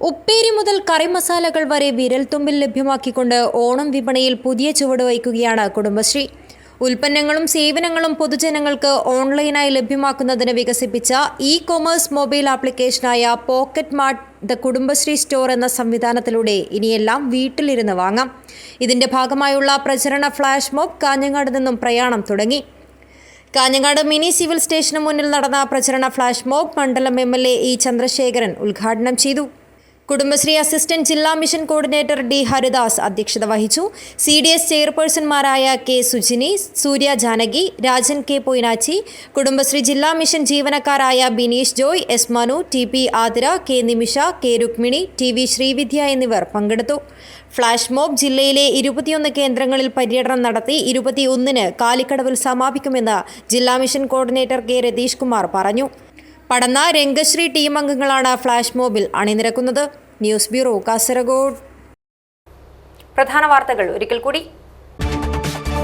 ഉപ്പേരി മുതൽ കറി മസാലകൾ വരെ വിരൽത്തുമ്പിൽ ലഭ്യമാക്കിക്കൊണ്ട് ഓണം വിപണിയിൽ പുതിയ ചുവട് വയ്ക്കുകയാണ് കുടുംബശ്രീ. ഉൽപ്പന്നങ്ങളും സേവനങ്ങളും പൊതുജനങ്ങൾക്ക് ഓൺലൈനായി ലഭ്യമാക്കുന്നതിന് വികസിപ്പിച്ച ഇ-കൊമേഴ്സ് മൊബൈൽ ആപ്ലിക്കേഷനായ pocket mart the Kudumbashree store എന്ന സംവിധാനത്തിലൂടെ ഇനിയെല്ലാം വീട്ടിലിരുന്ന് വാങ്ങാം. ഇതിന്റെ ഭാഗമായുള്ള പ്രചരണ ഫ്ലാഷ് മോബ് കാഞ്ഞങ്ങാട് നിന്നും പ്രയാണം തുടങ്ങി. കാഞ്ഞങ്ങാട് മിനി സിവിൽ സ്റ്റേഷന് മുന്നിൽ നടന്ന പ്രചരണ ഫ്ലാഷ് മോബ് മണ്ഡലം MLA ഇ ചന്ദ്രശേഖരൻ ഉദ്ഘാടനം ചെയ്തു. കുടുംബശ്രീ അസിസ്റ്റന്റ് ജില്ലാ മിഷൻ കോർഡിനേറ്റർ D ഹരിദാസ് അധ്യക്ഷത വഹിച്ചു. CDS ചെയർപേഴ്സൺമാരായ കെ സുജിനി, സൂര്യ ജാനകി, രാജൻ കെ പൊയ്നാച്ചി, കുടുംബശ്രീ ജില്ലാ മിഷൻ ജീവനക്കാരായ Bineesh Joy, S Manu, TP Athira, K Nimisha, K Rukmini, TV Sreevidya എന്നിവർ പങ്കെടുത്തു. ഫ്ലാഷ് മോബ് ജില്ലയിലെ 21 കേന്ദ്രങ്ങളിൽ പര്യടനം നടത്തി 21-ന് കാലിക്കടവിൽ സമാപിക്കുമെന്ന് ജില്ലാ mission coordinator K Ratheesh Kumar പറഞ്ഞു. പടന്ന രംഗശ്രീ ടീം അംഗങ്ങളാണ് ഫ്ലാഷ് മോബിൽ അണിനിരക്കുന്നത്. News bureau, Kasaragod. പ്രധാന വാർത്തകൾ ഒരിക്കൽ കൂടി.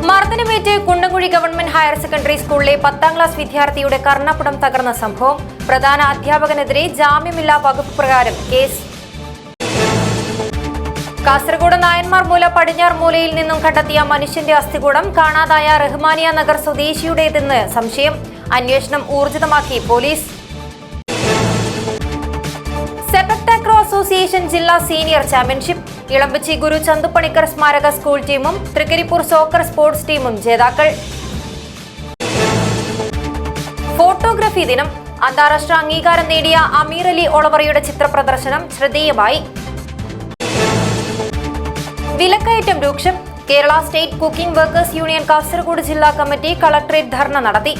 മർദ്ദനമേറ്റ് കുണ്ടംകുഴി ഗവൺമെന്റ് ഹയർ സെക്കൻഡറി സ്കൂളിലെ 10ാം ക്ലാസ് വിദ്യാർത്ഥിയുടെ കർണപുടം തകർന്ന സംഭവം. പ്രധാന അധ്യാപകനെതിരെ ജാമ്യമില്ലാ വകുപ്പ് പ്രകാരം കേസ്. കാസർഗോഡ് നായന്മാർമൂല പടിഞ്ഞാർമൂലയിൽ നിന്നും കണ്ടെത്തിയ മനുഷ്യന്റെ അസ്ഥികൂടം കാണാതായ റഹ്മാനിയ നഗർ സ്വദേശിയുടേതെന്ന് സംശയം. അന്വേഷണം ഊർജിതമാക്കി പോലീസ്. സെപക് താക്രോ അസോസിയേഷൻ ജില്ലാ സീനിയർ ചാമ്പ്യൻഷിപ്പ്. ഇളമ്പച്ചി ഗുരു ചന്തുപണിക്കർ സ്മാരക സ്കൂൾ ടീമും തൃക്കരിപ്പൂർ സോക്കർ സ്പോർട്സ് ടീമും ജേതാക്കൾ. ഫോട്ടോഗ്രഫി ദിനം. അന്താരാഷ്ട്ര അംഗീകാരം നേടിയ അമീർ അലി ഒളവറയുടെ ചിത്രപ്രദർശനം ശ്രദ്ധേയമായി. വിലക്കയറ്റം രൂക്ഷം. Kerala state cooking workers union Kasaragod ജില്ലാ കമ്മിറ്റി കളക്ടറേറ്റ് ധർണ നടത്തി.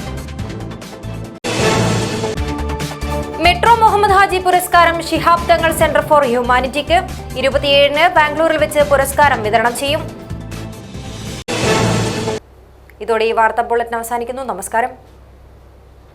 മെട്രോ മുഹമ്മദ് ഹാജി പുരസ്കാരം ഷിഹാബ് തങ്ങൾ സെന്റർ ഫോർ ഹ്യൂമാനിറ്റിക്ക് 27-ന് ബാംഗ്ലൂരിൽ വെച്ച് പുരസ്കാരം വിതരണം ചെയ്യും. ഇതോടെ ഈ വാർത്താ ബുള്ളറ്റിൻ അവസാനിക്കുന്നു. നമസ്കാരം.